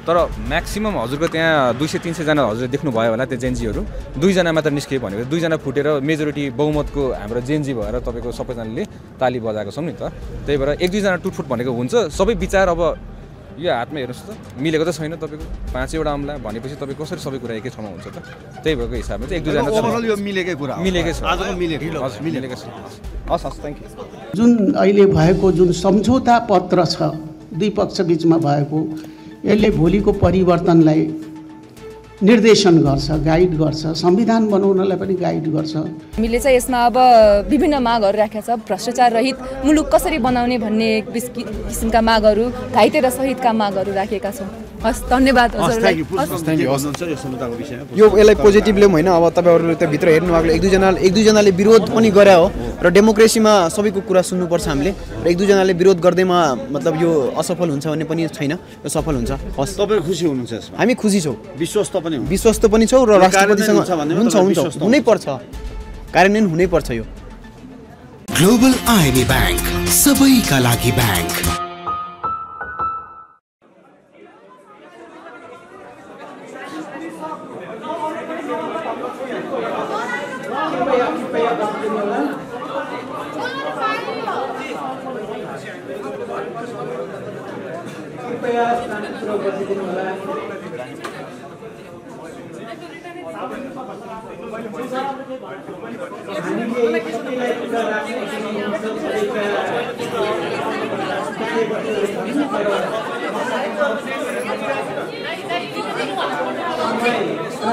तर म्याक्सिमम हजुरको त्यहाँ 200-300 जना हजुरले देख्नुभयो होला त्यो जेनजीहरू 2 जना मात्र निस्कियो भनेको 2 जना फुटेर मेजोरिटी बहुमतको हाम्रो जेनजी भएर तपाईको सबैजनाले ताली बजाएको छौं नि त। त्यही भएर 1-2 जना टुटफुट भनेको हुन्छ। सबै विचार अब यो हातमा हेर्नुस् त मिलेको त छैन तपाईको 5 वटा अम्ला भनेपछि तपाई कसरी सबै कुरा एकै ठाउँमा हुन्छ त। त्यही भएको हिसाबले चाहिँ 1-2 जना ओभरअल यो मिलेकै कुरा हो। मिलेकै छ आजको मिलेकै छ। हस् थ्यांक यू। जुन अहिले भएको जुन सम्झौता पत्र छ दुई पक्ष बीचमा भएको यसले भोलिको परिवर्तनलाई निर्देशन गर्छ, गाइड गर्छ, संविधान बनाउनलाई पनि गाइड गर्छ। हामीले चाहिँ यसमा अब विभिन्न मागहरू राखेका छ। भ्रष्टाचार रहित मुलुक कसरी बनाउने भन्ने किसिमका मागहरू, घाइते र सहितका मागहरू राखेका छौँ। हस् धन्यवाद हजुरलाई। यो यसलाई पोजिटिभ लियौँ होइन। अब तपाईहरुले त्यो भित्र हेर्नु भएको 1-2 जनाले विरोध पनि गरे हो र डेमोक्रेसीमा सबैको कुरा सुन्नुपर्छ हामीले। र 1-2 जनाले विरोध गर्दैमा मतलब यो असफल हुन्छ भन्ने पनि छैन, यो सफल हुन्छ। हस् तपाई खुसी हुनुहुन्छ यसमा? हामी खुसी छौँ, विश्वस्त पनि छौँ र राष्ट्रपतिसँग हुन्छ हुनै पर्छ, कार्यान्वयन हुनै पर्छ। यो ग्लोबल आईबी बैंक सबैका लागि बैंक।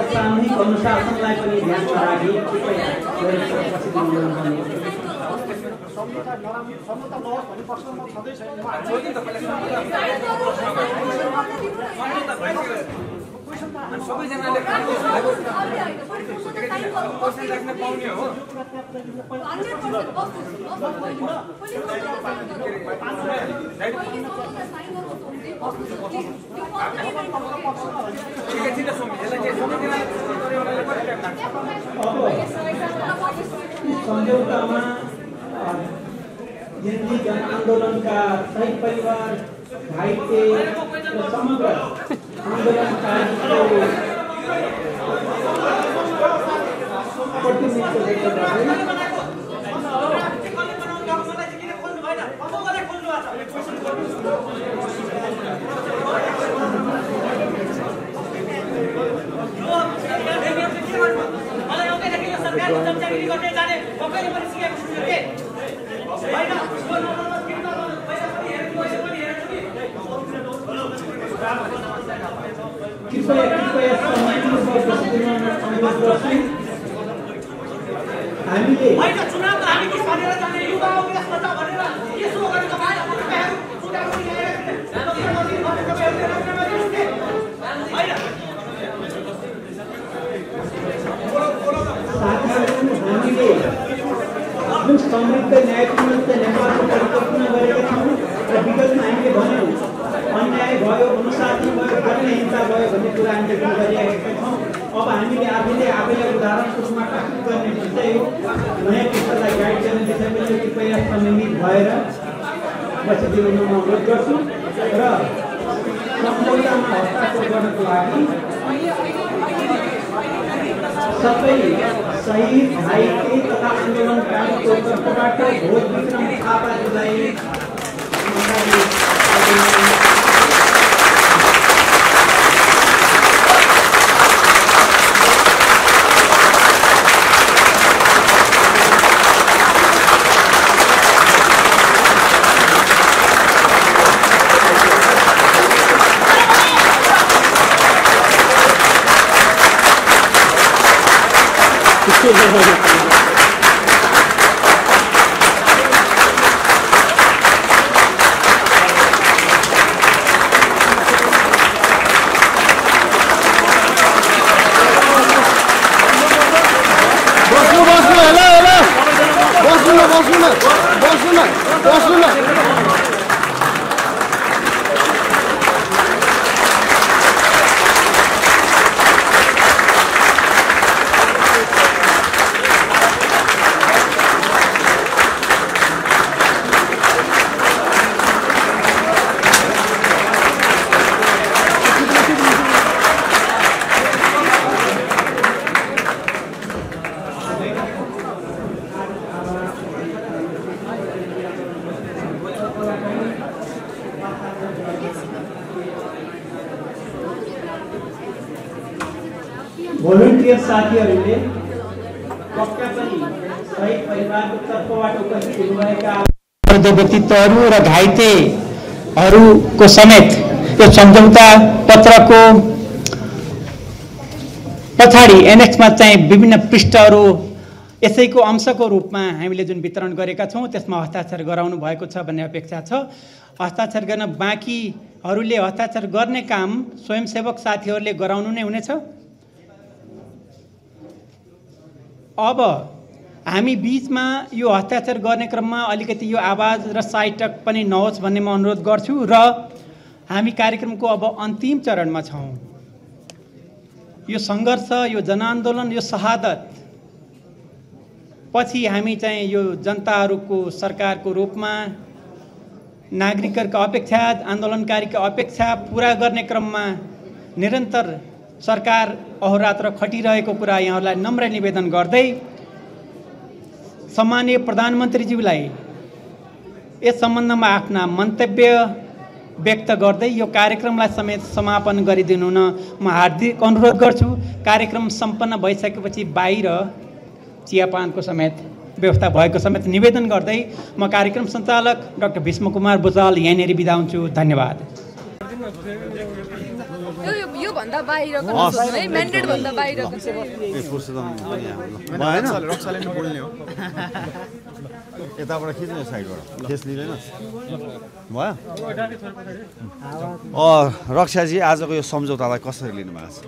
सामूहिक अनुशासनलाई पनि ध्यानमा राखी कृपया सबैजनाले राख्न पाउने हो। सम्झौतामा जेनजी जन आन्दोलनका शहीद परिवार, घाइते र समग्र आन्दोलनकारीको प्रतिनिधित्व व्यक्त गर्दै जुन समृद्ध न्यायपूर्ण नेपालको परिकल्पना गरेका छौँ र विगतमा हामीले भन्यौँ अन्याय भयो, अनुशासन भयो, अन्य हिंसा भयो भन्ने कुरा हामीले गरिरहेका छौँ। अब हामीले आफैलाई उदाहरणको रूपमा प्रस्तुत गर्ने विषय हो। नयाँ पुस्तालाई गाइड गर्ने विषयमा कृपया संयमित भएर बसिदिनु म अनुरोध गर्छु र सम्झौतामा हस्ताक्षर गर्नको लागि सबै शहीद, घाइते तथा आन्दोलनकारीको तर्फबाट भोज विक्रम थापाजीलाई भोलिन्टियर साथीहरूले पक्का पनि शहीद परिवारको तर्फबाट उपस्थित हुनुभएका व्यक्तित्वहरू र घाइतेहरूको समेत यो सम्झौता पत्रको पछाडि एनेक्समा चाहिँ विभिन्न पृष्ठहरू यसैको अंशको रूपमा हामीले जुन वितरण गरेका छौँ त्यसमा हस्ताक्षर गराउनु भएको छ भन्ने अपेक्षा छ। हस्ताक्षर गर्न बाँकीहरूले हस्ताक्षर गर्ने काम स्वयंसेवक साथीहरूले गराउनु नै हुनेछ। अब हामी बीचमा यो हस्ताक्षर गर्ने क्रममा अलिकति यो आवाज र साइटक पनि नहोस् भन्ने म अनुरोध गर्छु र हामी कार्यक्रमको अब अन्तिम चरणमा छौँ। यो सङ्घर्ष, यो जनआन्दोलन, यो शहादत पछि हामी चाहिँ यो जनताहरूको सरकारको रूपमा नागरिकहरूको अपेक्षा, आन्दोलनकारीको अपेक्षा पूरा गर्ने क्रममा निरन्तर सरकार अहोरात्र खटिरहेको कुरा यहाँहरूलाई नम्र निवेदन गर्दै सम्माननीय प्रधानमन्त्रीज्यूलाई यस सम्बन्धमा आफ्ना मन्तव्य व्यक्त गर्दै यो कार्यक्रमलाई समेत समापन गरिदिनु हुन म हार्दिक अनुरोध गर्छु। कार्यक्रम सम्पन्न भइसकेपछि बाहिर चियापानको समेत व्यवस्था भएको समेत निवेदन गर्दै म कार्यक्रम सञ्चालक डाक्टर भीष्मकुमार भुजाल यहाँनिर बिदा हुन्छु। धन्यवाद। यो भन्दा बाहिरको है म्यान्डेट भन्दा बाहिरको यताबाट खिच्नु साइडबाट केस लिँदैन भयो। रक्षाजी आजको यो सम्झौतालाई कसरी लिनुभएको छ?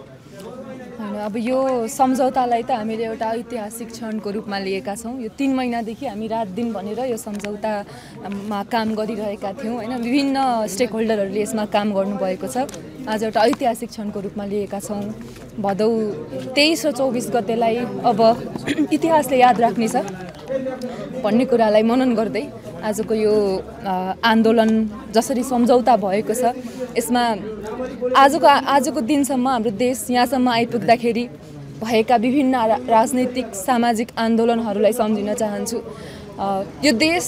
होइन, अब यो सम्झौतालाई त हामीले एउटा ऐतिहासिक क्षणको रूपमा लिएका छौँ। यो 3 महिनादेखि हामी रात दिन भनेर यो सम्झौतामा काम गरिरहेका थियौँ होइन। विभिन्न स्टेक होल्डरहरूले यसमा काम गर्नुभएको छ। आज एउटा ऐतिहासिक क्षणको रूपमा लिएका छौँ। भदौ 23 र 24 गतेलाई अब इतिहासले याद राख्नेछ भन्ने कुरालाई मनन गर्दै आजको यो आन्दोलन जसरी सम्झौता भएको छ यसमा आजको दिनसम्म हाम्रो देश यहाँसम्म आइपुग्दाखेरि भएका विभिन्न राजनैतिक सामाजिक आन्दोलनहरूलाई सम्झिन चाहन्छु। यो देश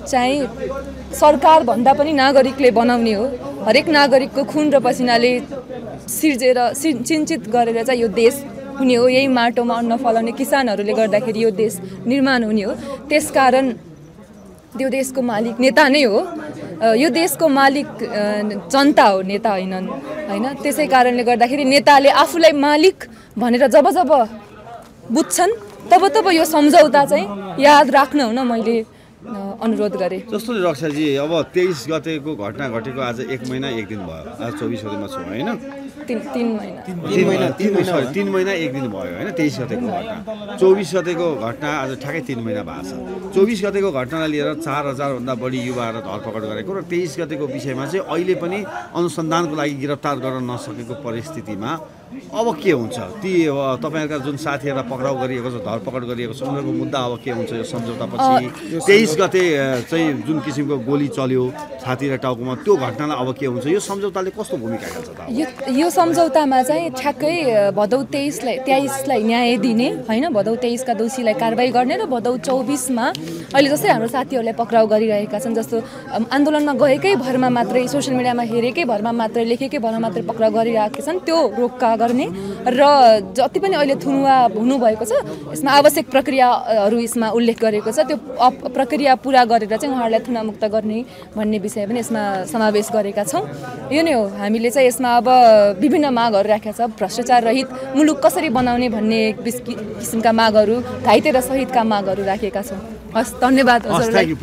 चाहिँ सरकार भन्दा पनि नागरिकले बनाउने हो। हरेक नागरिकको खुन र पसिनाले सिर्जेर सिञ्चित गरेर चाहिँ यो देश हुने हो। यही माटोमा अन्न फलाउने किसानहरूले गर्दाखेरि यो देश निर्माण हुने हो। त्यसकारण यो देशको मालिक नेता नै हो। यो देशको मालिक जनता हो, नेता होइनन् होइन। त्यसै कारणले गर्दाखेरि नेताले आफूलाई मालिक भनेर जब बुझ्छन् तब यो सम्झौता चाहिँ याद राख्न हुन मैले अनुरोध गरेँ। जस्तो नि रक्षाजी, अब 23 गतेको घटना घटेको आज 1 महिना 1 दिन भयो। आज 24 गतेमा छौँ होइन। 3 महिना 1 दिन भयो होइन। 23 गतेको घटना, 24 गतेको घटना आज ठ्याक्कै 3 महिना भएको छ। 24 गतेको घटनालाई लिएर 4000 भन्दा बढी युवाहरू धरपकड गरेको र 23 गतेको विषयमा चाहिँ अहिले पनि अनुसन्धानको लागि गिरफ्तार गर्न नसकेको परिस्थितिमा अब के हुन्छ? ती तपाईँहरूका जुन साथीहरूलाई पक्राउ गरिएको छ, धरपकड गरिएको छ, उनीहरूको मुद्दा अब के हुन्छ? यो सम्झौतापछि 23 गते चाहिँ जुन किसिमको गोली चल्यो छाती र टाउकोमा, त्यो घटनालाई अब के हुन्छ? यो सम्झौताले कस्तो भूमिका खेल्छ त? यो सम्झौतामा चाहिँ ठ्याक्कै भदौ 23लाई न्याय दिने होइन। भदौ 23 का दोषीलाई कारबाही गर्ने र भदौ 24मा अहिले जस्तै हाम्रो साथीहरूलाई पक्राउ गरिरहेका छन्, जस्तो आन्दोलनमा गएकै भरमा मात्रै, सोसियल मिडियामा हेरेकै भरमा मात्रै, लेखेकै भरमा मात्रै पक्राउ गरिरहेका छन्, त्यो रोक्का गर्ने र जति पनि अहिले थुनुवा हुनुभएको छ यसमा आवश्यक प्रक्रियाहरू यसमा उल्लेख गरेको छ। त्यो प्रक्रिया पुरा गरेर चाहिँ उहाँहरूलाई थुनामुक्त गर्ने भन्ने विषय पनि यसमा समावेश गरेका छौँ। यो नै हो, हामीले चाहिँ यसमा अब विभिन्न मागहरू राखेका छ। भ्रष्टाचार रहित मुलुक कसरी बनाउने भन्ने किसिमका मागहरू, घाइते र शहीदका मागहरू राखेका छौँ। हस्, धन्यवाद हजुरलाई।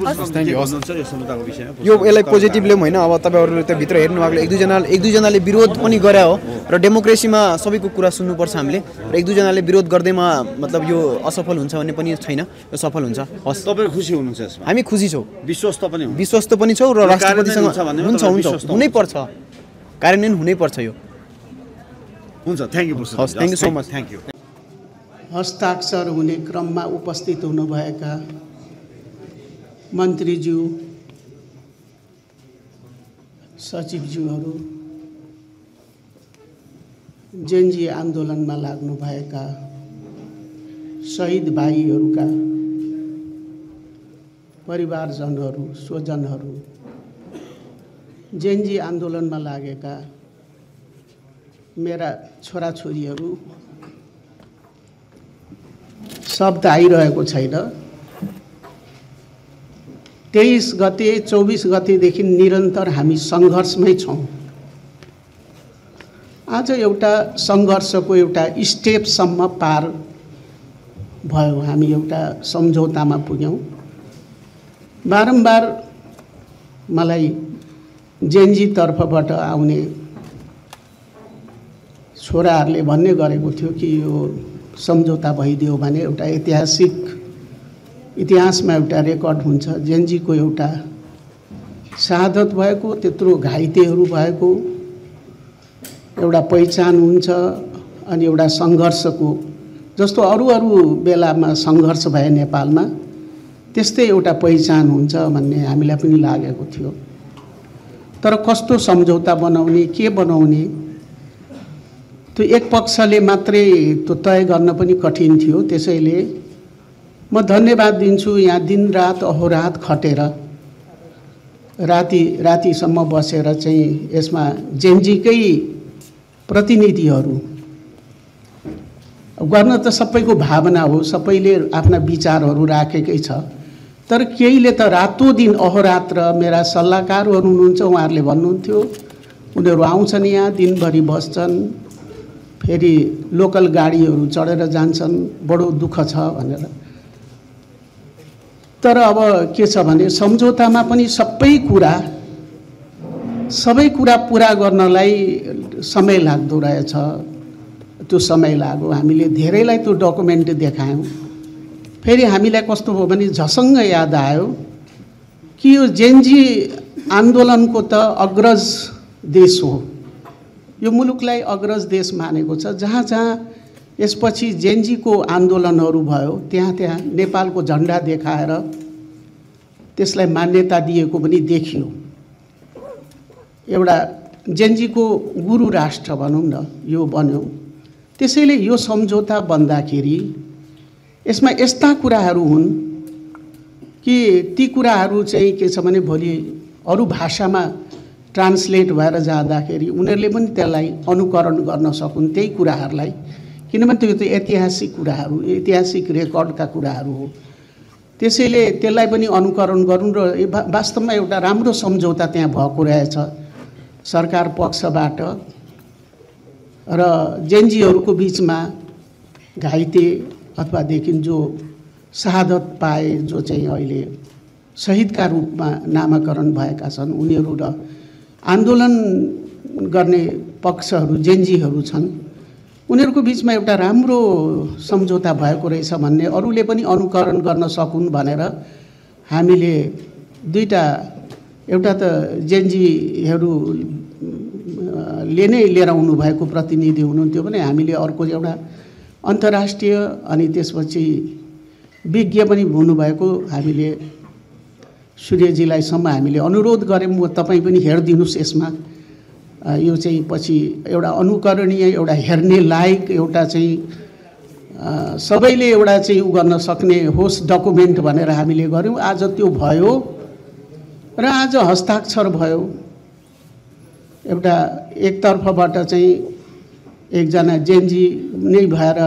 यो यसलाई पोजिटिभ लिउँ होइन। अब तपाईँहरूले त्यो भित्र हेर्नु भएको एक दुईजनाले विरोध पनि गरे हो र डेमोक्रेसीमा सबैको कुरा सुन्नुपर्छ हामीले। र 1-2जनाले विरोध गर्दैमा मतलब यो असफल हुन्छ भन्ने पनि छैन, यो सफल हुन्छ। हस्, तपाईहरु खुसी हुनुहुन्छ यसमा? हामी खुसी छौँ, विश्वस्त पनि छौँ र राष्ट्रपतिसँग हुन्छ हुनै पर्छ, कार्यान्वयन हुनै पर्छ यो। हुन्छ, थ्यांक यू। हस्, thank you so much. Thank you. हस्ताक्षर हुने क्रममा उपस्थित हुनुभएका मन्त्रीज्यू, सचिवज्यूहरू, जेनजी आन्दोलनमा लाग्नुभएका शहीद भाइहरूका परिवारजनहरू, स्वजनहरू, जेनजी आन्दोलनमा लागेका मेरा छोराछोरीहरू शब्द आइरहेको छैन। 23 गते 24 गतेदेखि निरन्तर हामी सङ्घर्षमै छौँ। आज एउटा सङ्घर्षको एउटा स्टेपसम्म पार भयो, हामी एउटा सम्झौतामा पुग्यौँ। बारम्बार मलाई जेनजी तर्फबाट आउने छोराहरूले भन्ने गरेको थियो कि यो सम्झौता भइदियो भने एउटा इतिहासमा एउटा रेकर्ड हुन्छ, जेनजीको एउटा शहादत भएको, त्यत्रो घाइतेहरू भएको एउटा पहिचान हुन्छ अनि एउटा सङ्घर्षको जस्तो अरू बेलामा सङ्घर्ष भए नेपालमा त्यस्तै एउटा पहिचान हुन्छ भन्ने हामीलाई पनि लागेको थियो। तर कस्तो सम्झौता बनाउने, के बनाउने, त्यो एक पक्षले मात्रै त्यो तय गर्न पनि कठिन थियो। त्यसैले म धन्यवाद दिन्छु, यहाँ दिनरात अहोरात खटेर रातिसम्म बसेर चाहिँ यसमा जेनजीकै प्रतिनिधिहरू गर्न त सबैको भावना हो, सबैले आफ्ना विचारहरू राखेकै छ। तर केहीले त रातो दिन अहोरात्र मेरा सल्लाहकारहरू हुनुहुन्छ, उहाँहरूले भन्नुहुन्थ्यो उनीहरू आउँछन् यहाँ दिनभरि बस्छन्, फेरि लोकल गाडीहरू चढेर जान्छन्, बडो दुःख छ भनेर। तर अब के छ भने सम्झौतामा पनि सबै कुरा पुरा गर्नलाई समय लाग्दो रहेछ। त्यो समय लाग्यो, हामीले धेरैलाई त्यो डकुमेन्ट देखायौँ। फेरि हामीलाई कस्तो भयो भने झसङ्ग याद आयो कि यो जेनजी आन्दोलनको त अग्रज देश हो, यो मुलुकलाई अग्रज देश मानेको छ। जहाँ जहाँ यसपछि जेनजीको आन्दोलनहरू भयो त्यहाँ नेपालको झन्डा देखाएर त्यसलाई मान्यता दिएको पनि देखियो। एउटा जेनजीको गुरु राष्ट्र भनौँ न यो बन्यो। त्यसैले यो सम्झौता बन्दाखेरि यसमा यस्ता कुराहरू हुन् कि ती कुराहरू चाहिँ के छ भने भोलि अरू भाषामा ट्रान्सलेट भएर जाँदाखेरि उनीहरूले पनि त्यसलाई अनुकरण गर्न सकुन् त्यही कुराहरूलाई, किनभने त्यो त ऐतिहासिक कुराहरू, ऐतिहासिक रेकर्डका कुराहरू हो। त्यसैले त्यसलाई पनि अनुकरण गरौँ र वास्तवमा एउटा राम्रो सम्झौता त्यहाँ भएको रहेछ सरकार पक्षबाट र जेनजीहरूको बिचमा घाइते अथवादेखि जो शहादत पाए, जो चाहिँ अहिले शहीदका रूपमा नामाकरण भएका छन् उनीहरू र आन्दोलन गर्ने पक्षहरू जेनजीहरू छन्, उनीहरूको बिचमा एउटा राम्रो सम्झौता भएको रहेछ भन्ने अरूले पनि अनुकरण गर्न सकुन् भनेर हामीले दुईटा, एउटा त जेनजीहरूले नै लिएर आउनु भएको प्रतिनिधि हुनुहुन्थ्यो भने हामीले अर्को एउटा अन्तर्राष्ट्रिय अनि त्यसपछि विज्ञ पनि हुनुभएको हामीले सूर्यजीलाईसम्म हामीले अनुरोध गऱ्यौँ, तपाईँ पनि हेरिदिनुहोस् यसमा, यो चाहिँ पछि एउटा अनुकरणीय, एउटा हेर्ने लायक, एउटा चाहिँ सबैले एउटा चाहिँ उ गर्न सक्ने होस् डकुमेन्ट भनेर हामीले गऱ्यौँ। आज त्यो भयो र आज हस्ताक्षर भयो। एउटा एकतर्फबाट चाहिँ एकजना जेनजी नै भएर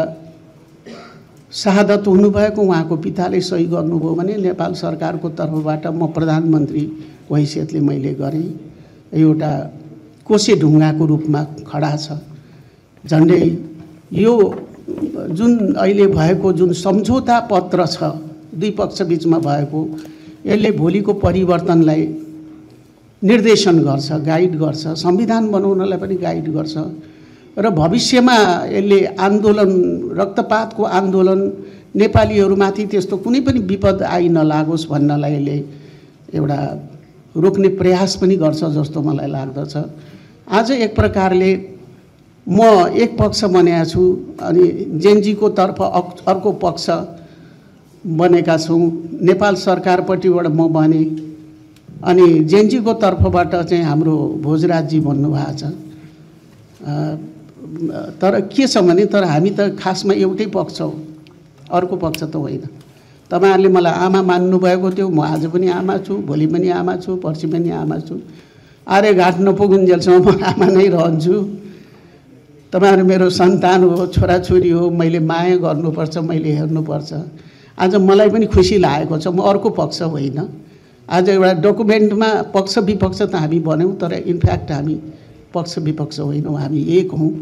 शहादत हुनुभएको उहाँको पिताले सही गर्नुभयो भने नेपाल सरकारको तर्फबाट म प्रधानमन्त्रीको हैसियतले मैले गरेँ। एउटा कोसे ढुङ्गाको रूपमा खडा छ। झन्डै यो जुन अहिले भएको जुन सम्झौता पत्र छ दुई पक्ष बिचमा भएको, यसले भोलिको परिवर्तनलाई निर्देशन गर्छ, गाइड गर्छ, संविधान बनाउनलाई पनि गाइड गर्छ र भविष्यमा यसले आन्दोलन, रक्तपातको आन्दोलन, नेपालीहरूमाथि त्यस्तो कुनै पनि विपद आइ नलागोस् भन्नलाई यसले एउटा रोक्ने प्रयास पनि गर्छ जस्तो मलाई लाग्दछ। आज एक प्रकारले म एक पक्ष बनेको छु अनि जेनजीको तर्फ अर्को पक्ष बनेका छौँ। नेपाल सरकारपट्टिबाट म बने अनि जेनजीको तर्फबाट चाहिँ हाम्रो भोजराजजी भन्नुभएको छ। तर के छ भने तर हामी त खासमा एउटै पक्ष हो, अर्को पक्ष त होइन। तपाईँहरूले मलाई आमा मान्नुभएको थियो, म आज पनि आमा छु, भोलि पनि आमा छु, पर्सि पनि आमा छु। आर्यघाट नपुगुन्जेलसम्म म आमा नै रहन्छु। तपाईँहरू मेरो सन्तान हो, छोराछोरी हो, मैले माया गर्नुपर्छ, मैले हेर्नुपर्छ। आज मलाई पनि खुसी लागेको छ, म अर्को पक्ष होइन। आज एउटा डकुमेन्टमा पक्ष विपक्ष त हामी बन्यौँ, तर इनफ्याक्ट हामी पक्ष विपक्ष होइनौँ, हामी एक हौँ।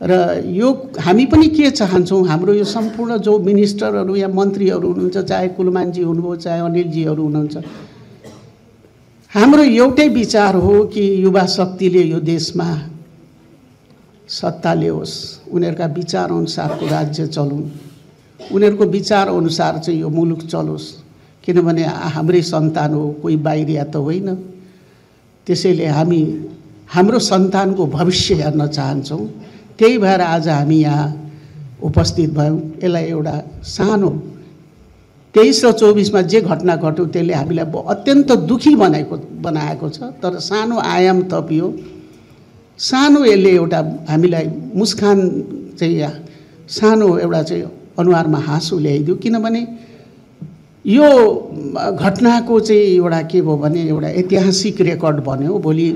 र यो हामी पनि के चाहन्छौँ, हाम्रो यो सम्पूर्ण जो मिनिस्टरहरू या मन्त्रीहरू हुनुहुन्छ, चाहे कुलमानजी हुनुभयो, चाहे अनिलजीहरू हुनुहुन्छ, हाम्रो एउटै विचार हो कि युवा शक्तिले यो देशमा सत्ता ल्याओस्, उनीहरूका विचारअनुसारको राज्य चलुन्, उनीहरूको विचारअनुसार चाहिँ यो मुलुक चलोस्। किनभने हाम्रै सन्तान हो, कोही बाहिरिया त होइन। त्यसैले हामी हाम्रो सन्तानको भविष्य हेर्न चाहन्छौँ। त्यही भएर आज हामी यहाँ उपस्थित भयौँ। यसलाई एउटा सानो 23 र 24मा जे घटना घट्यो त्यसले हामीलाई अत्यन्त दुखी बनाएको छ, तर सानो आयाम थपियो, सानो यसले एउटा हामीलाई मुस्कान चाहिँ सानो एउटा चाहिँ अनुहारमा हाँसो ल्याइदियो। किनभने यो घटनाको चाहिँ एउटा के भयो भने एउटा ऐतिहासिक रेकर्ड बन्यो। भोलि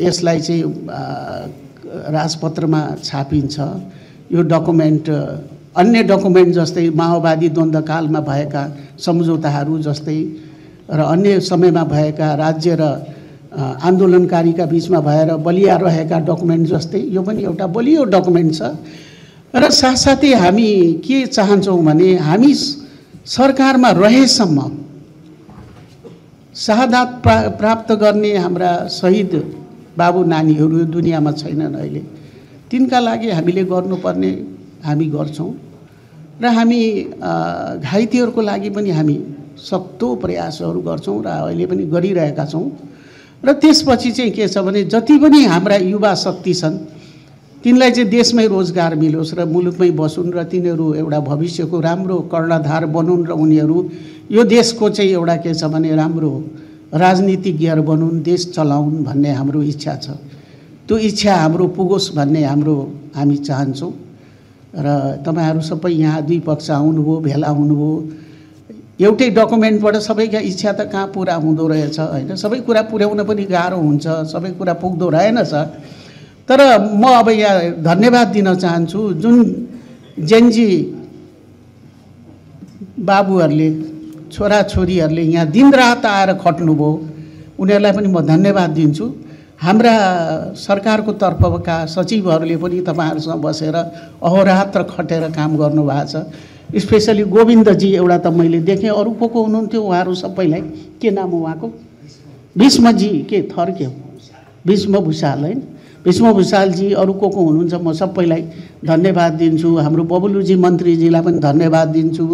यसलाई चाहिँ राजपत्रमा छापिन्छ। यो डकुमेन्ट अन्य डकुमेन्ट जस्तै माओवादी द्वन्द्वकालमा भएका सम्झौताहरू जस्तै र अन्य समयमा भएका राज्य र आन्दोलनकारीका बिचमा भएर बलिया रहेका डकुमेन्ट जस्तै यो पनि एउटा बलियो डकुमेन्ट छ। र साथसाथै हामी के चाहन्छौँ भने हामी सरकारमा रहेसम्म शहादत प्राप्त गर्ने हाम्रा शहीद बाबु नानीहरू दुनियाँमा छैनन् अहिले, तिनका लागि हामीले गर्नुपर्ने हामी गर्छौँ। र हामी घाइतेहरूको लागि पनि हामी सक्दो प्रयासहरू गर्छौँ र अहिले पनि गरिरहेका छौँ। र त्यसपछि चाहिँ के छ भने जति पनि हाम्रा युवा शक्ति छन् तिनलाई चाहिँ देशमै रोजगार मिलोस् र मुलुकमै बसुन् र तिनीहरू एउटा भविष्यको राम्रो कर्णधार बनुन् र उनीहरू यो देशको चाहिँ एउटा के छ भने राम्रो राजनीतिज्ञहरू बनुन्, देश चलाउन् भन्ने हाम्रो इच्छा छ। त्यो इच्छा हाम्रो पुगोस् भन्ने हामी चाहन्छौँ। र तपाईँहरू सबै यहाँ दुई पक्ष आउनुभयो, भेला हुनुभयो। एउटै डकुमेन्टबाट सबैका इच्छा त कहाँ पुरा हुँदो रहेछ होइन, सबै कुरा पुर्याउन पनि गाह्रो हुन्छ, सबै कुरा पुग्दो रहेनछ। तर म अब यहाँ धन्यवाद दिन चाहन्छु जुन जेनजी बाबुहरूले छोराछोरीहरूले यहाँ दिनरात आएर खट्नुभयो, उनीहरूलाई पनि म धन्यवाद दिन्छु। हाम्रा सरकारको तर्फका सचिवहरूले पनि तपाईँहरूसँग बसेर अहोरात्र खटेर काम गर्नुभएको छ। स्पेसली गोविन्दजी एउटा त मैले देखेँ, अरू को हुनुहुन्थ्यो उहाँहरू सबैलाई, के नाम हो उहाँको, भीष्मजी के थर के हो, भीष्म भूषाल होइन, भीष्म भूषालजी, अरू को हुनुहुन्छ म सबैलाई धन्यवाद दिन्छु। हाम्रो बबुलुजी मन्त्रीजीलाई पनि धन्यवाद दिन्छु।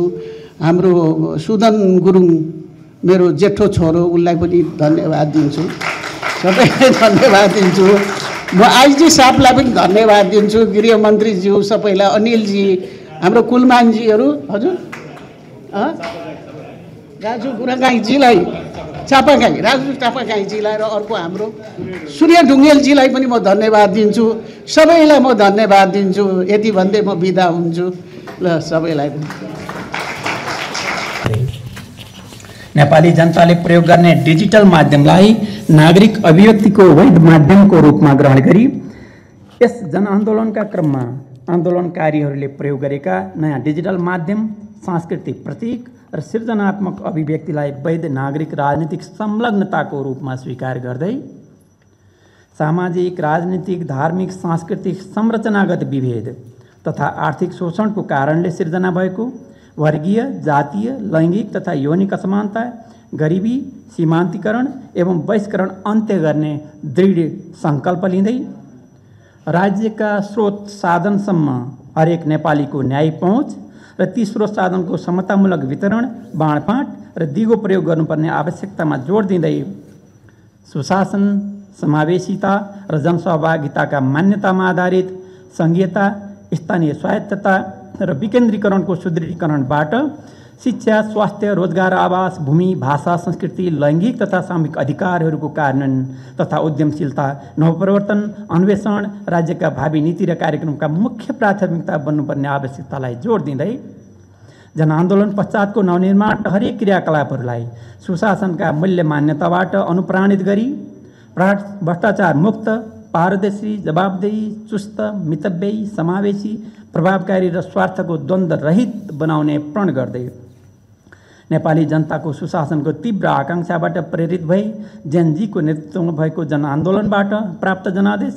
हाम्रो सुदन गुरुङ मेरो जेठो छोरो, उसलाई पनि धन्यवाद दिन्छु। सबैलाई धन्यवाद दिन्छु। म आइजी साहबलाई पनि धन्यवाद दिन्छु, गृहमन्त्रीज्यू सबैलाई, अनिलजी, हाम्रो कुलमानजीहरू, हजुर राजु गुरागाईजीलाई, राजु चापागाईजीलाई र अर्को हाम्रो सूर्य ढुङ्गेलजीलाई पनि म धन्यवाद दिन्छु। सबैलाई म धन्यवाद दिन्छु। यति भन्दै म बिदा हुन्छु। ल सबैलाई नेपाली जनताले प्रयोग गर्ने डिजिटल माध्यमलाई नागरिक अभिव्यक्तिको वैध माध्यमको रूपमा ग्रहण गरी यस जनआन्दोलनका क्रममा आन्दोलनकारीहरूले प्रयोग गरेका नयाँ डिजिटल माध्यम, सांस्कृतिक प्रतीक र सृजनात्मक अभिव्यक्तिलाई वैध नागरिक राजनीतिक संलग्नताको रूपमा स्वीकार गर्दै सामाजिक, राजनीतिक, धार्मिक, सांस्कृतिक, संरचनागत विभेद तथा आर्थिक शोषणको कारणले सिर्जना भएको वर्गीय, जातीय, लैङ्गिक तथा यौनिक असमानता, गरिबी, सीमान्तीकरण एवं बहिष्करण अन्त्य गर्ने दृढ सङ्कल्प लिँदै राज्यका स्रोत साधनसम्म हरेक नेपालीको न्याय पहुँच र ती स्रोत साधनको समतामूलक वितरण, बाँडफाँट र दिगो प्रयोग गर्नुपर्ने आवश्यकतामा जोड दिँदै सुशासन, समावेशिता र जनसहभागिताका मान्यतामा आधारित सङ्घीयता, स्थानीय स्वायत्तता र विकेन्द्रीकरणको सुदृढीकरणबाट शिक्षा, स्वास्थ्य, रोजगार, आवास, भूमि, भाषा, संस्कृति, लैङ्गिक तथा सामूहिक अधिकारहरूको कार्यान्वयन तथा उद्यमशीलता, नवप्रवर्तन, अन्वेषण राज्यका भावी नीति र कार्यक्रमका मुख्य प्राथमिकता बन्नुपर्ने आवश्यकतालाई जोड दिँदै जनआन्दोलन पश्चातको नवनिर्माण हरेक क्रियाकलापहरूलाई सुशासनका मूल्य मान्यताबाट अनुप्राणित गरी भ्रष्टाचार मुक्त, पारदर्शी, जवाबदेही, चुस्त, मितव्ययी, समावेशी, प्रभावकारी र स्वार्थको द्वन्द्व रहित बनाउने प्रण गर्दै नेपाली जनताको सुशासनको तीव्र आकाङ्क्षाबाट प्रेरित भई जेनजीको नेतृत्वमा भएको जनआन्दोलनबाट प्राप्त जनादेश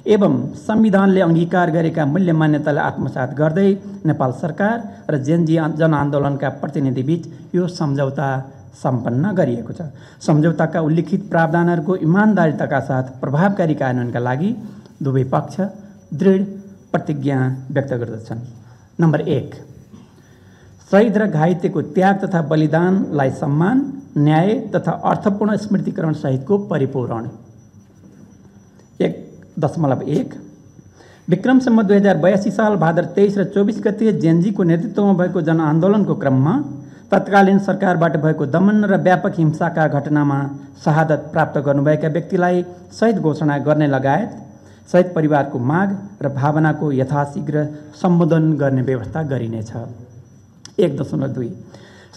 एवं संविधानले अङ्गीकार गरेका मूल्य मान्यतालाई आत्मसात गर्दै नेपाल सरकार र जेनजी जनआन्दोलनका प्रतिनिधिबीच यो सम्झौता सम्पन्न गरिएको छ। सम्झौताका उल्लिखित प्रावधानहरूको इमानदारिताका साथ प्रभावकारी कार्यान्वयनका लागि दुवै पक्ष दृढ प्रतिज्ञा व्यक्त गर्दछन्। नम्बर 1, शहीद र घाइतेको त्याग तथा बलिदानलाई सम्मान, न्याय तथा अर्थपूर्ण स्मृतिकरण सहितको परिपूरण। 1.1 विक्रमसम्म 2082 साल भाद्र 23 र 24 गते जेनजीको नेतृत्वमा भएको जनआन्दोलनको क्रममा तत्कालीन सरकारबाट भएको दमन र व्यापक हिंसाका घटनामा शहादत प्राप्त गर्नुभएका व्यक्तिलाई शहीद घोषणा गर्ने लगायत शहीद परिवारको माग र भावनाको यथाशीघ्र सम्बोधन गर्ने व्यवस्था गरिनेछ। 1.2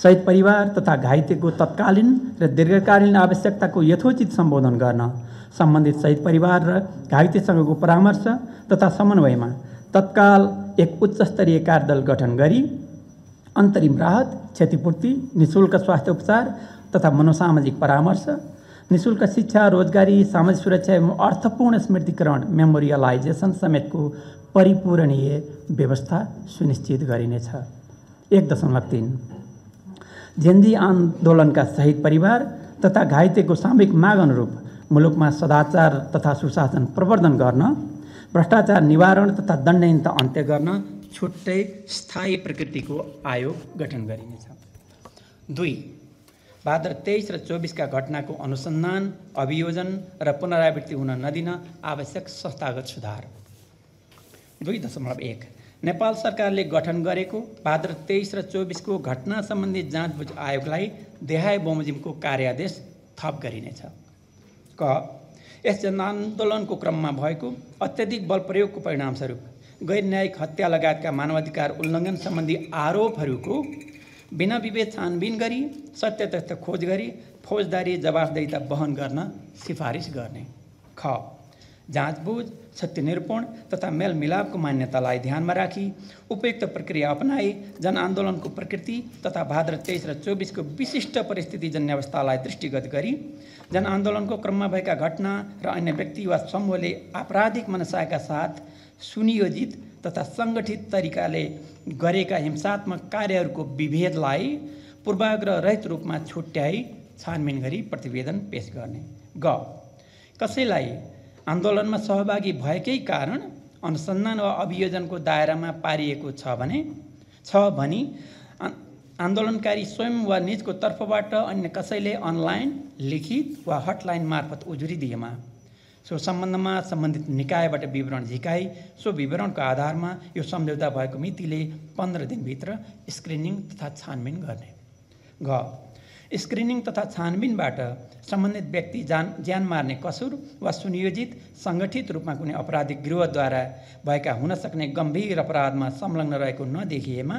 शहीद परिवार तथा घाइतेको तत्कालीन र दीर्घकालीन आवश्यकताको यथोचित सम्बोधन गर्न सम्बन्धित शहीद परिवार र घाइतेसँगको परामर्श तथा समन्वयमा तत्काल एक उच्चस्तरीय कार्यदल गठन गरी अन्तरिम राहत, क्षतिपूर्ति, निःशुल्क स्वास्थ्य उपचार तथा मनोसामाजिक परामर्श, निःशुल्क शिक्षा, रोजगारी, सामाजिक सुरक्षा एवं अर्थपूर्ण स्मृतिकरण मेमोरियलाइजेसन समेतको परिपूरणीय व्यवस्था सुनिश्चित गरिनेछ। 1.3 जेनजी आन्दोलनका शहीद परिवार तथा घाइतेको सामूहिक माग अनुरूप मुलुकमा सदाचार तथा सुशासन प्रवर्धन गर्न, भ्रष्टाचार निवारण तथा दण्डहीनता अन्त्य गर्न छुट्टै स्थायी प्रकृतिको आयोग गठन गरिनेछ। 2 भाद्र 23 र 24 का घटनाको अनुसन्धान, अभियोजन र पुनरावृत्ति हुन नदिन आवश्यक संस्थागत सुधार। 2.1 नेपाल सरकारले गठन गरेको भाद्र 23 र 24 को घटना सम्बन्धी जाँचबुझ आयोगलाई देहाय बमोजिमको कार्यादेश थप गरिनेछ। क यस जनआन्दोलनको क्रममा भएको अत्यधिक बल प्रयोगको परिणामस्वरूप गैर न्यायिक हत्या लगायतका मानवाधिकार उल्लङ्घन सम्बन्धी आरोपहरूको बिना विवेद छानबिन गरी सत्य तथ्य खोज गरी फौजदारी जवाफदेहिता वहन गर्न सिफारिस गर्ने। ख जाँचबुझ, सत्य निरूपण तथा मेलमिलापको मान्यतालाई ध्यानमा राखी उपयुक्त प्रक्रिया अपनाई जनआन्दोलनको प्रकृति तथा भाद्र 23 र 24 को विशिष्ट परिस्थितिजन्य अवस्थालाई दृष्टिगत गरी जनआन्दोलनको क्रममा भएका घटना र अन्य व्यक्ति वा समूहले आपराधिक मनसायका साथ सुनियोजित तथा सङ्गठित तरिकाले गरेका हिंसात्मक कार्यहरूको विभेदलाई पूर्वाग्रह रहित रूपमा छुट्याई छानबिन गरी प्रतिवेदन पेश गर्ने। ग कसैलाई आन्दोलनमा सहभागी भएकै कारण अनुसन्धान वा अभियोजनको दायरामा पारिएको छ भनी आन्दोलनकारी स्वयं वा निजको तर्फबाट अन्य कसैले अनलाइन, लिखित वा हटलाइन मार्फत उजुरी दिएमा सो सम्बन्धमा सम्बन्धित निकायबाट विवरण झिकाई सो विवरणको आधारमा यो सम्झौता भएको मितिले 15 दिनभित्र स्क्रिनिङ तथा छानबिन गर्ने। घ स्क्रिनिङ तथा छानबिनबाट सम्बन्धित व्यक्ति ज्यान मार्ने कसुर वा सुनियोजित सङ्गठित रूपमा कुनै आपराधिक गिरोहद्वारा भएका हुन सक्ने गम्भीर अपराधमा संलग्न रहेको नदेखिएमा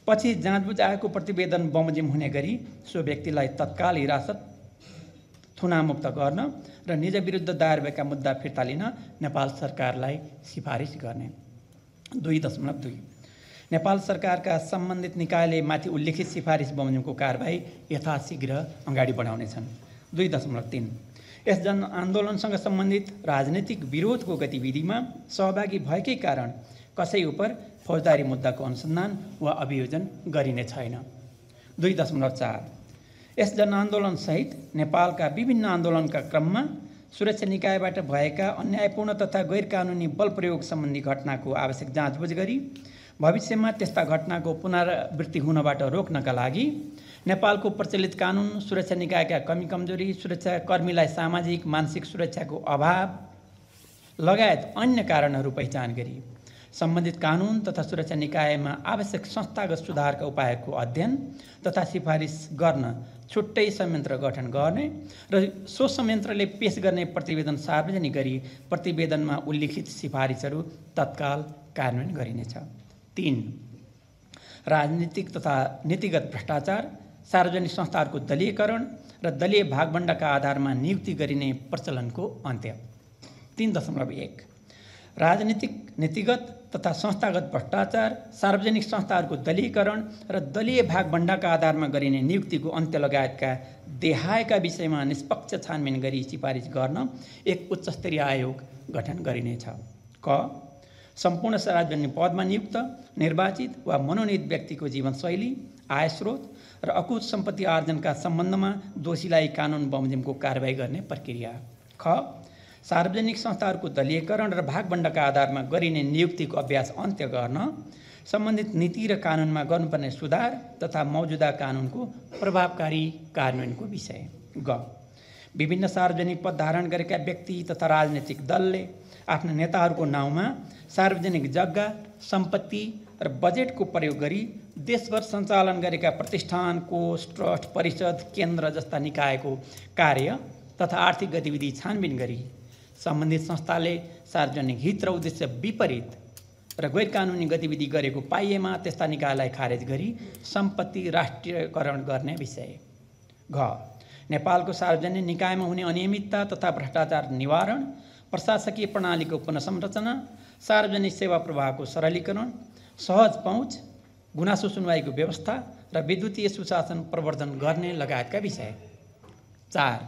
पछि जाँचबुझ आएको प्रतिवेदन बमोजिम हुने गरी सो व्यक्तिलाई तत्काल हिरासत थुनामुक्त गर्न र निज विरुद्ध दायर भएका मुद्दा फिर्ता लिन नेपाल सरकारलाई सिफारिस गर्ने। 2.2 नेपाल सरकारका सम्बन्धित निकायले माथि उल्लेखित सिफारिस बमोजिमको कारबाही यथाशीघ्र अगाडि बढाउनेछन्। 2.3 यस जनआन्दोलनसँग सम्बन्धित राजनीतिक विरोधको गतिविधिमा सहभागी भएकै कारण कसै उप फौजदारी मुद्दाको अनुसन्धान वा अभियोजन गरिने छैन। 2.4 यस जनआन्दोलन सहित नेपालका विभिन्न आन्दोलनका क्रममा सुरक्षा निकायबाट भएका अन्यायपूर्ण तथा गैर कानुनी बल प्रयोग सम्बन्धी घटनाको आवश्यक जाँचबुझ गरी भविष्यमा त्यस्ता घटनाको पुनरावृत्ति हुनबाट रोक्नका लागि नेपालको प्रचलित कानुन, सुरक्षा निकायका कमी कमजोरी, सुरक्षाकर्मीलाई सामाजिक मानसिक सुरक्षाको अभाव लगायत अन्य कारणहरू पहिचान गरी सम्बन्धित कानुन तथा सुरक्षा निकायमा आवश्यक संस्थागत सुधारका उपायहरूको अध्ययन तथा सिफारिस गर्न छुट्टै संयन्त्र गठन गर्ने र सो संयन्त्रले पेश गर्ने प्रतिवेदन सार्वजनिक गरी प्रतिवेदनमा उल्लिखित सिफारिसहरू तत्काल कार्यान्वयन गरिनेछ। 3 राजनीतिक तथा नीतिगत भ्रष्टाचार, सार्वजनिक संस्थाहरूको दलीयकरण र दलीय भागभण्डाका आधारमा नियुक्ति गरिने प्रचलनको अन्त्य। 3.1 राजनीतिक नीतिगत तथा संस्थागत भ्रष्टाचार, सार्वजनिक संस्थाहरूको दलीयकरण र दलीय भागभण्डाका आधारमा गरिने नियुक्तिको अन्त्य लगायतका देहायका विषयमा निष्पक्ष छानबिन गरी सिफारिस गर्न एक उच्चस्तरीय आयोग गठन गरिनेछ। क सम्पूर्ण सार्वजनिक पदमा नियुक्त, निर्वाचित वा मनोनीत व्यक्तिको जीवनशैली, आय स्रोत र अकुत सम्पत्ति आर्जनका सम्बन्धमा दोषीलाई कानुन बमोजिमको कारबाही गर्ने प्रक्रिया। ख सार्वजनिक संस्थाहरूको दलीयकरण र भागभण्डाका आधारमा गरिने नियुक्तिको अभ्यास अन्त्य गर्न सम्बन्धित नीति र कानुनमा गर्नुपर्ने सुधार तथा मौजुदा कानुनको प्रभावकारी कार्यान्वयनको विषय। ग विभिन्न सार्वजनिक पद धारण गरेका व्यक्ति तथा राजनैतिक दलले आफ्ना नेताहरूको नाउँमा सार्वजनिक जग्गा, सम्पत्ति र बजेटको प्रयोग गरी देशभर सञ्चालन गरेका प्रतिष्ठान, कोष, ट्रस्ट, परिषद, केन्द्र जस्ता निकायको कार्य तथा आर्थिक गतिविधि छानबिन गरी सम्बन्धित संस्थाले सार्वजनिक हित र उद्देश्य विपरीत र गैर कानुनी गतिविधि गरेको पाइएमा त्यस्ता निकायलाई खारेज गरी सम्पत्ति राष्ट्रियकरण गर्ने विषय। घ नेपालको सार्वजनिक निकायमा हुने अनियमितता तथा भ्रष्टाचार निवारण, प्रशासकीय प्रणालीको पुनर्संरचना, सार्वजनिक सेवा प्रवाहको सरलीकरण, सहज पहुँच, गुनासो सुनवाईको व्यवस्था र विद्युतीय सुशासन प्रवर्धन गर्ने लगायतका विषय। 4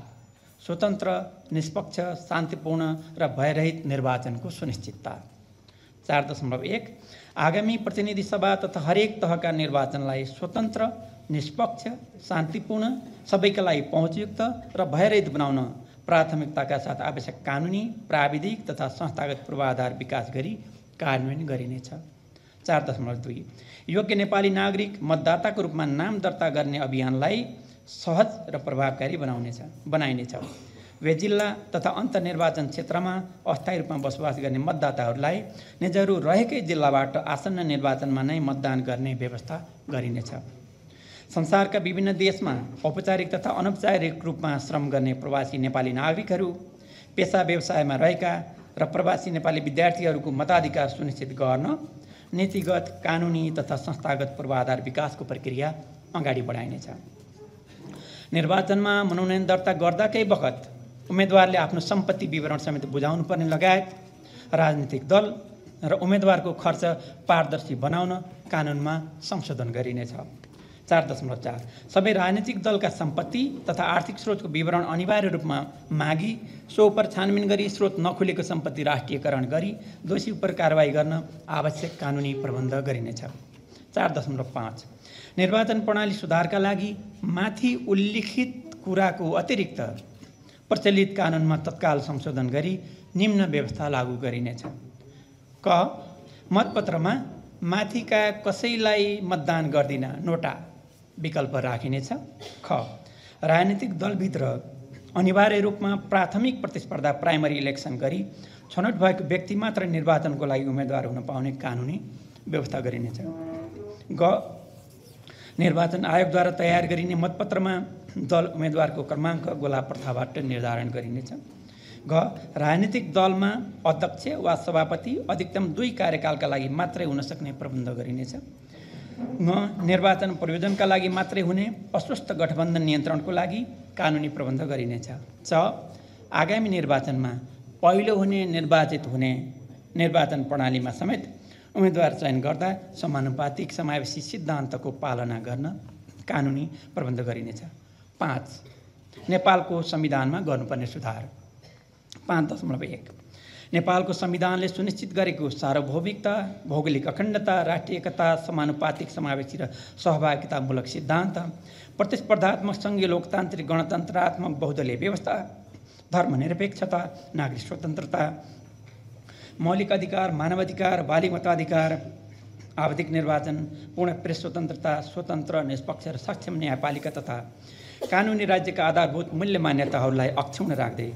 स्वतन्त्र, निष्पक्ष, शान्तिपूर्ण र भयरहित निर्वाचनको सुनिश्चितता। 4.1 आगामी प्रतिनिधि सभा तथा हरेक तहका निर्वाचनलाई स्वतन्त्र, निष्पक्ष, शान्तिपूर्ण, सबैका लागि पहुँचयुक्त र भयरहित बनाउन प्राथमिकताका साथ आवश्यक कानुनी, प्राविधिक तथा संस्थागत पूर्वाधार विकास गरी कार्यान्वयन गरिनेछ। 4.2 योग्य नेपाली नागरिक मतदाताको रूपमा नाम दर्ता गर्ने अभियानलाई सहज र प्रभावकारी बनाइनेछ। वे जिल्ला तथा अन्तर्निर्वाचन क्षेत्रमा अस्थायी रूपमा बसोबास गर्ने मतदाताहरूलाई निजहरू रहेकै जिल्लाबाट आसन्न निर्वाचनमा नै मतदान गर्ने व्यवस्था गरिनेछ। संसारका विभिन्न देशमा औपचारिक तथा अनौपचारिक रूपमा श्रम गर्ने प्रवासी नेपाली नागरिकहरू, पेसा व्यवसायमा रहेका र प्रवासी नेपाली विद्यार्थीहरूको मताधिकार सुनिश्चित गर्न नीतिगत, कानुनी तथा संस्थागत पूर्वाधार विकासको प्रक्रिया अगाडि बढाइनेछ। निर्वाचनमा मनोनयन दर्ता गर्दाकै बखत उम्मेदवारले आफ्नो सम्पत्ति विवरण समेत बुझाउनु पर्ने लगायत राजनीतिक दल र उम्मेदवारको खर्च पारदर्शी बनाउन कानुनमा संशोधन गरिनेछ। 4.4 सबै राजनीतिक दलका सम्पत्ति तथा आर्थिक स्रोतको विवरण अनिवार्य रूपमा मागी सो उपर छानबिन गरी स्रोत नखुलेको सम्पत्ति राष्ट्रियकरण गरी दोषी उपर कारबाही गर्न आवश्यक कानुनी प्रबन्ध गरिनेछ। 4.5 निर्वाचन प्रणाली सुधारका लागि माथि उल्लिखित कुराको अतिरिक्त प्रचलित कानुनमा तत्काल संशोधन गरी निम्न व्यवस्था लागू गरिनेछ। क मतपत्रमा माथिका कसैलाई मतदान गर्दिन नोटा विकल्प राखिनेछ। ख राजनीतिक दलभित्र अनिवार्य रूपमा प्राथमिक प्रतिस्पर्धा प्राइमरी इलेक्सन गरी छनौट भएको व्यक्ति मात्र निर्वाचनको लागि उम्मेदवार हुन पाउने कानुनी व्यवस्था गरिनेछ। ग निर्वाचन आयोगद्वारा तयार गरिने मतपत्रमा दल उम्मेदवारको क्रमाङ्क गोला प्रथाबाट निर्धारण गरिनेछ। घ राजनीतिक दलमा अध्यक्ष वा सभापति अधिकतम 2 कार्यकालका लागि मात्रै हुन सक्ने प्रबन्ध गरिनेछ। ङ निर्वाचन प्रयोजनका लागि मात्रै हुने अस्वस्थ गठबन्धन नियन्त्रणको लागि कानुनी प्रबन्ध गरिनेछ। च आगामी निर्वाचनमा पहिलो हुने निर्वाचित हुने निर्वाचन प्रणालीमा समेत उम्मेदवार चयन गर्दा समानुपातिक समावेशी सिद्धान्तको पालना गर्न कानुनी प्रबन्ध गरिनेछ। 5 नेपालको संविधानमा गर्नुपर्ने सुधार। 5.1 नेपालको संविधानले सुनिश्चित गरेको सार्वभौमिकता, भौगोलिक अखण्डता, राष्ट्रियता, समानुपातिक समावेशी र सहभागितामूलक सिद्धान्त, प्रतिस्पर्धात्मक सङ्घीय लोकतान्त्रिक गणतन्त्रात्मक बहुदलीय व्यवस्था, धर्मनिरपेक्षता, नागरिक स्वतन्त्रता, मौलिक अधिकार, मानवाधिकार, बालिग मताधिकार, आवधिक निर्वाचन, पूर्ण प्रेस स्वतन्त्रता, स्वतन्त्र, निष्पक्ष र सक्षम न्यायपालिका तथा कानुनी राज्यका आधारभूत मूल्य मान्यताहरूलाई अक्षुण्ण राख्दै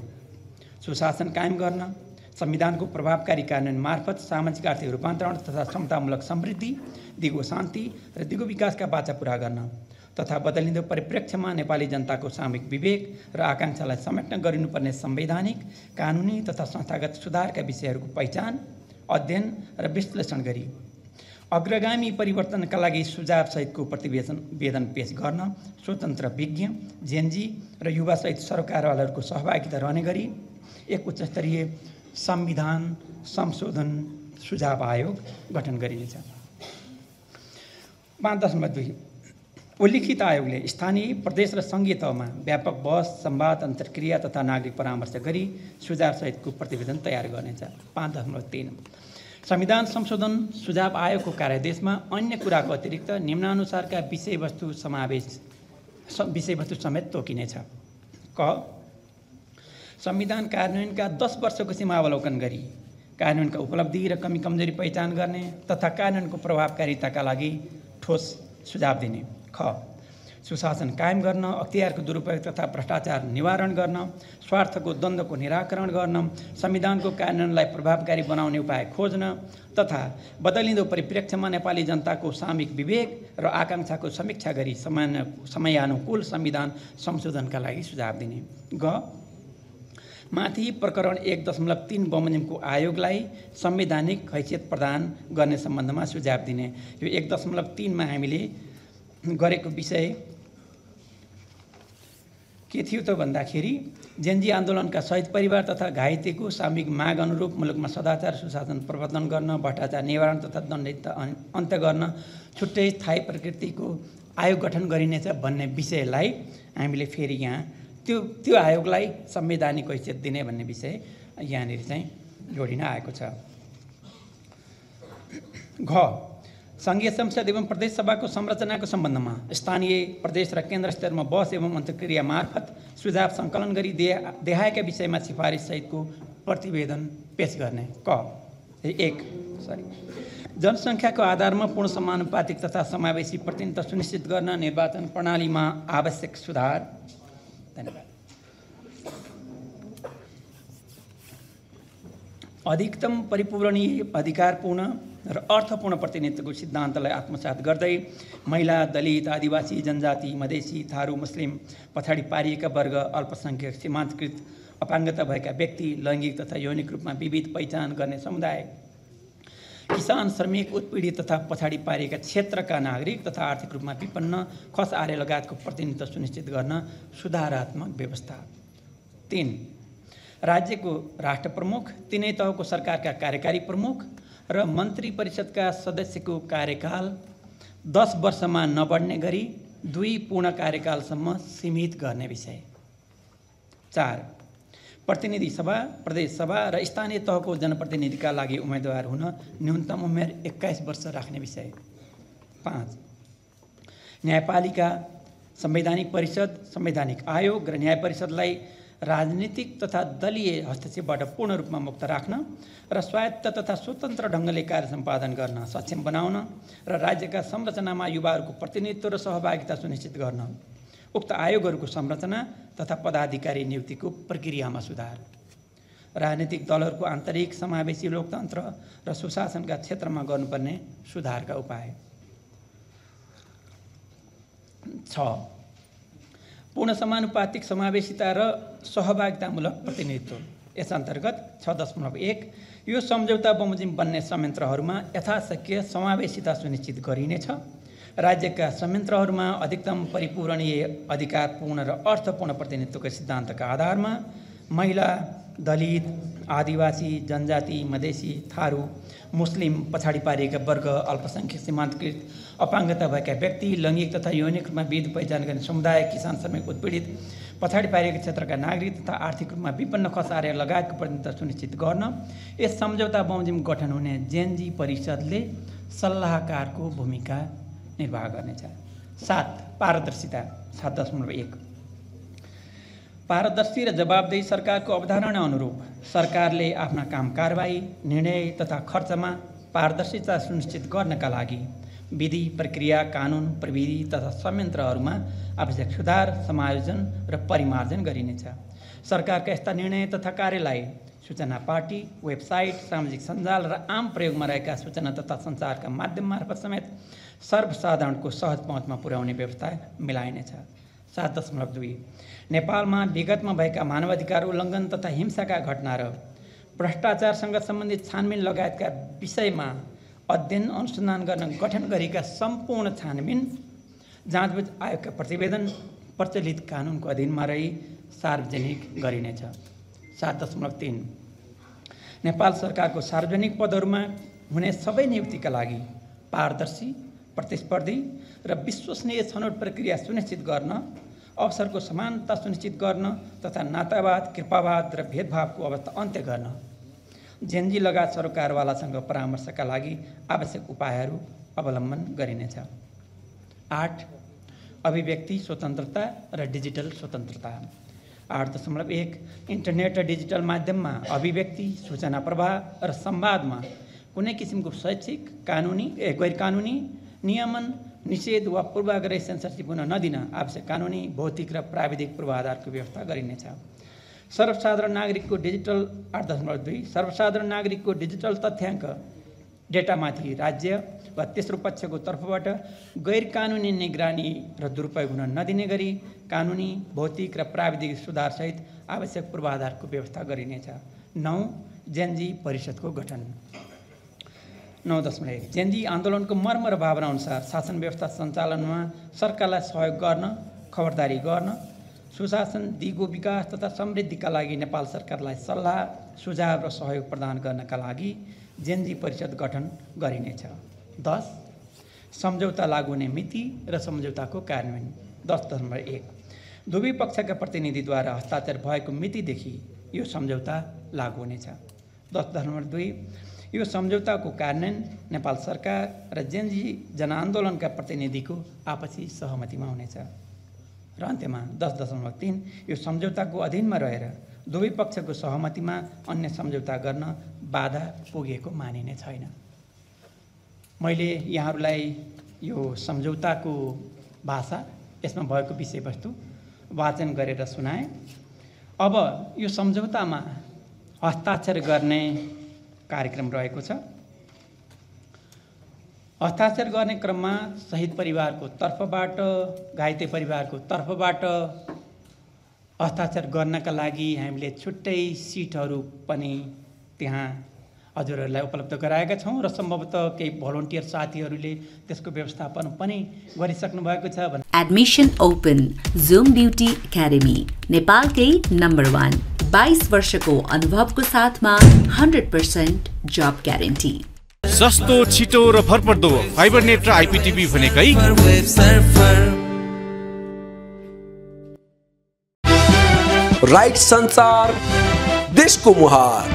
सुशासन कायम गर्न, संविधानको प्रभावकारी कार्यान्वयन मार्फत सामाजिक आर्थिक रूपान्तरण तथा समतामूलक समृद्धि, दिगो शान्ति र दिगो विकासका बाचा पुरा गर्न तथा बदलिँदो परिप्रेक्ष्यमा नेपाली जनताको सामूहिक विवेक र आकाङ्क्षालाई समेट्न गरिनुपर्ने संवैधानिक, कानुनी तथा संस्थागत सुधारका विषयहरूको पहिचान, अध्ययन र विश्लेषण गरी अग्रगामी परिवर्तनका लागि सुझावसहितको प्रतिवेदन पेश गर्न स्वतन्त्र विज्ञ, जेनजी र युवासहित सरकारवालाहरूको सहभागिता रहने गरी एक उच्चस्तरीय संविधान संशोधन सुझाव आयोग गठन गरिनेछ। 5.2 उल्लिखित आयोगले स्थानीय, प्रदेश र सङ्घीय तहमा व्यापक बहस, संवाद, अन्तर्क्रिया तथा नागरिक परामर्श गरी सुझावसहितको प्रतिवेदन तयार गर्नेछ। 5.3 संविधान संशोधन सुझाव आयोगको कार्यादेशमा अन्य कुराको अतिरिक्त निम्नानुसारका विषयवस्तु समेत तोकिनेछ। क संविधान कार्यान्वयनका 10 वर्षको सीमा अवलोकन गरी कार्यान्वयनका उपलब्धि र कमी कमजोरी पहिचान गर्ने तथा कार्यान्वयनको प्रभावकारिताका लागि ठोस सुझाव दिने। ख सुशासन कायम गर्न, अख्तियारको दुरुपयोग तथा भ्रष्टाचार निवारण गर्न, स्वार्थको द्वन्द्वको निराकरण गर्न, संविधानको कार्यान्वयनलाई प्रभावकारी बनाउने उपाय खोज्न तथा बदलिँदो परिप्रेक्ष्यमा नेपाली जनताको सामूहिक विवेक र आकाङ्क्षाको समीक्षा गरी समयानुकूल संविधान संशोधनका लागि सुझाव दिने। ग माथि प्रकरण 1.3 बमोजिमको आयोगलाई संवैधानिक हैसियत प्रदान गर्ने सम्बन्धमा सुझाव दिने। यो 1.3 मा हामीले गरेको विषय के थियो त भन्दाखेरि जेनजी आन्दोलनका शहीद परिवार तथा घाइतेको सामूहिक माग अनुरूप मुलुकमा सदाचार सुशासन प्रवर्तन गर्न, भ्रष्टाचार निवारण तथा दण्डित अन्त्य गर्न छुट्टै स्थायी प्रकृतिको आयोग गठन गरिनेछ भन्ने विषयलाई हामीले फेरि यहाँ त्यो आयोगलाई संवैधानिक हैसियत दिने भन्ने विषय यहाँनिर चाहिँ जोडिन आएको छ। घ सङ्घीय संसद एवं प्रदेश सभाको संरचनाको सम्बन्धमा स्थानीय, प्रदेश र केन्द्र स्तरमा बहस एवं अन्तर्क्रिया मार्फत सुझाव सङ्कलन गरी देहाएका विषयमा सिफारिस सहितको प्रतिवेदन पेश गर्ने। जनसङ्ख्याको आधारमा पूर्ण समानुपातिक तथा समावेशी प्रतिनिधित्व सुनिश्चित गर्न निर्वाचन प्रणालीमा आवश्यक सुधार। धन्यवाद। अधिकतम परिपूरणीय, अधिकारपूर्ण र अर्थपूर्ण प्रतिनिधित्वको सिद्धान्तलाई आत्मसात गर्दै महिला, दलित, आदिवासी, जनजाति, मधेसी, थारू, मुस्लिम, पछाडि पारिएका वर्ग, अल्पसङ्ख्यक, सीमान्तकृत, अपाङ्गता भएका व्यक्ति, लैङ्गिक तथा यौनिक रूपमा विविध पहिचान गर्ने समुदाय, किसान, श्रमिक, उत्पीडित तथा पछाडि पारिएका क्षेत्रका नागरिक तथा आर्थिक रूपमा विपन्न, खस आर्य लगायतको प्रतिनिधित्व सुनिश्चित गर्न सुधारात्मक व्यवस्था। 3 राज्यको राष्ट्र प्रमुख, तिनै तहको सरकारका कार्यकारी प्रमुख र मन्त्री परिषदका सदस्यको कार्यकाल 10 वर्षमा नबढ्ने गरी 2 पूर्ण कार्यकालसम्म सीमित गर्ने विषय। 4 प्रतिनिधि सभा, प्रदेश सभा र स्थानीय तहको जनप्रतिनिधिका लागि उम्मेदवार हुन न्यूनतम उमेर 21 वर्ष राख्ने विषय। 5 न्यायपालिका, संवैधानिक परिषद, संवैधानिक आयोग र न्याय परिषदलाई राजनीतिक तथा दलीय हस्तक्षेपबाट पूर्ण रूपमा मुक्त राख्न र स्वायत्त तथा स्वतन्त्र ढङ्गले कार्य सम्पादन गर्न सक्षम बनाउन र राज्यका संरचनामा युवाहरूको प्रतिनिधित्व र सहभागिता सुनिश्चित गर्न। उक्त आयोगहरूको संरचना तथा पदाधिकारी नियुक्तिको प्रक्रियामा सुधार। राजनीतिक दलहरूको आन्तरिक समावेशी लोकतन्त्र र सुशासनका क्षेत्रमा गर्नुपर्ने सुधारका उपाय। 6 पूर्ण समानुपातिक समावेशिता र सहभागितामूलक प्रतिनिधित्व। यस अन्तर्गत 6.1 यो सम्झौता बमोजिम बन्ने संयन्त्रहरूमा यथाशक्य समावेशिता सुनिश्चित गरिनेछ। राज्यका संयन्त्रहरूमा अधिकतम परिपूरणीय, अधिकारपूर्ण र अर्थपूर्ण प्रतिनिधित्वको सिद्धान्तका आधारमा महिला, दलित, आदिवासी, जनजाति, मधेसी, थारू, मुस्लिम, पछाडि पारिएका वर्ग, अल्पसङ्ख्यक, सीमान्तकृत, अपाङ्गता भएका व्यक्ति, लैङ्गिक तथा यौनिक रूपमा विविध पहिचान गर्ने समुदाय, किसान, श्रमिक, उत्पीडित, पछाडि पारिएका क्षेत्रका नागरिक तथा आर्थिक रूपमा विपन्न, खस आर्य लगायतको प्रतिनिधित्व सुनिश्चित गर्न यस सम्झौता बमोजिम गठन हुने जेनजी परिषदले सल्लाहकारको भूमिका निर्वाह गर्नेछ। 7 पारदर्शिता। 7.1 पारदर्शी र जवाबदेही सरकारको अवधारणा अनुरूप सरकारले आफ्ना काम कारबाही, निर्णय तथा खर्चमा पारदर्शिता सुनिश्चित गर्नका लागि विधि, प्रक्रिया, कानुन, प्रविधि तथा संयन्त्रहरूमा आवश्यक सुधार, समायोजन र परिमार्जन गरिनेछ। सरकारका यस्ता निर्णय तथा कार्यलाई सूचना पार्टी, वेबसाइट, सामाजिक सञ्जाल र आम प्रयोगमा रहेका सूचना तथा सञ्चारका माध्यम मार्फत समेत सर्वसाधारणको सहज पहुँचमा पुर्याउने व्यवस्था मिलाइनेछ। 7.2 नेपालमा विगतमा भएका मानवाधिकार उल्लङ्घन तथा हिंसाका घटना र भ्रष्टाचारसँग सम्बन्धित छानबिन लगायतका विषयमा अध्ययन अनुसन्धान गर्न गठन गरेका सम्पूर्ण छानबिन जाँचबुझ आयोगका प्रतिवेदन प्रचलित कानुनको अधीनमा रही सार्वजनिक गरिनेछ। 7.3 नेपाल सरकारको सार्वजनिक पदहरूमा हुने सबै नियुक्तिका लागि पारदर्शी, प्रतिस्पर्धी र विश्वसनीय छनौट प्रक्रिया सुनिश्चित गर्न, अवसरको समानता सुनिश्चित गर्न तथा नातावाद, कृपावाद र भेदभावको अवस्था अन्त्य गर्न जेनजी लगायत सरकारवालासँग परामर्शका लागि आवश्यक उपायहरू अवलम्बन गरिनेछ। 8 अभिव्यक्ति स्वतन्त्रता र डिजिटल स्वतन्त्रता। 8.1 इन्टरनेट र डिजिटल माध्यममा अभिव्यक्ति, सूचना प्रवाह र संवादमा कुनै किसिमको शैक्षिक, गैर कानुनी नियमन, निषेध वा पूर्वाग्रही सेन्सरसिप हुन नदिन आवश्यक कानुनी, भौतिक र प्राविधिक पूर्वाधारको व्यवस्था गरिनेछ। सर्वसाधारण नागरिकको डिजिटल 8.2 सर्वसाधारण नागरिकको डिजिटल तथ्याङ्क डेटामाथि राज्य वा तेस्रो पक्षको तर्फबाट गैर कानुनी निगरानी र दुरुपयोग हुन नदिने गरी कानुनी, भौतिक र प्राविधिक सुधारसहित आवश्यक पूर्वाधारको व्यवस्था गरिनेछ। 9 जेनजी परिषदको गठन। 9.1 जेनजी आन्दोलनको मर्म र भावना अनुसार शासन व्यवस्था सञ्चालनमा सरकारलाई सहयोग गर्न, खबरदारी गर्न, सुशासन, दिगो विकास तथा समृद्धिका लागि नेपाल सरकारलाई सल्लाह, सुझाव र सहयोग प्रदान गर्नका लागि जेनजी परिषद गठन गरिनेछ। 10 सम्झौता लागू हुने मिति र सम्झौताको कार्यान्वयन। 10.1 दुवै पक्षका प्रतिनिधिद्वारा हस्ताक्षर भएको मितिदेखि यो सम्झौता लागू हुनेछ। 10.2 यो सम्झौताको कार्यान्वयन नेपाल सरकार र जेनजी जनआन्दोलनका प्रतिनिधिको आपसी सहमतिमा हुनेछ। र अन्त्यमा 10.3 यो सम्झौताको अधीनमा रहेर दुवै पक्षको सहमतिमा अन्य सम्झौता गर्न बाधा पुगेको मानिने छैन। मैले यहाँहरूलाई यो सम्झौताको भाषा, यसमा भएको विषयवस्तु वाचन गरेर सुनाएँ। अब यो सम्झौतामा हस्ताक्षर गर्ने कार्यक्रम रहेको छ। हस्ताक्षर गर्ने क्रममा शहीद परिवारको तर्फबाट, घाइते परिवारको तर्फबाट हस्ताक्षर गर्नका लागि हामीले छुट्टै सिटहरू पनि त्यहाँ हजुरहरूलाई उपलब्ध गराएका छौँ र सम्भवतः केही भोलन्टियर साथीहरूले त्यसको व्यवस्थापन पनि गरिसक्नु भएको छ। Admission open zoom beauty academy, नेपालकै नम्बर 1 22 वर्षको अनुभवको साथमा 100% जब ग्यारेन्टी। सस्तो, छिटो र भरपर्दो फाइबरनेट र आइपिटिभी भनेकै राइट संचार, देशको मुहार।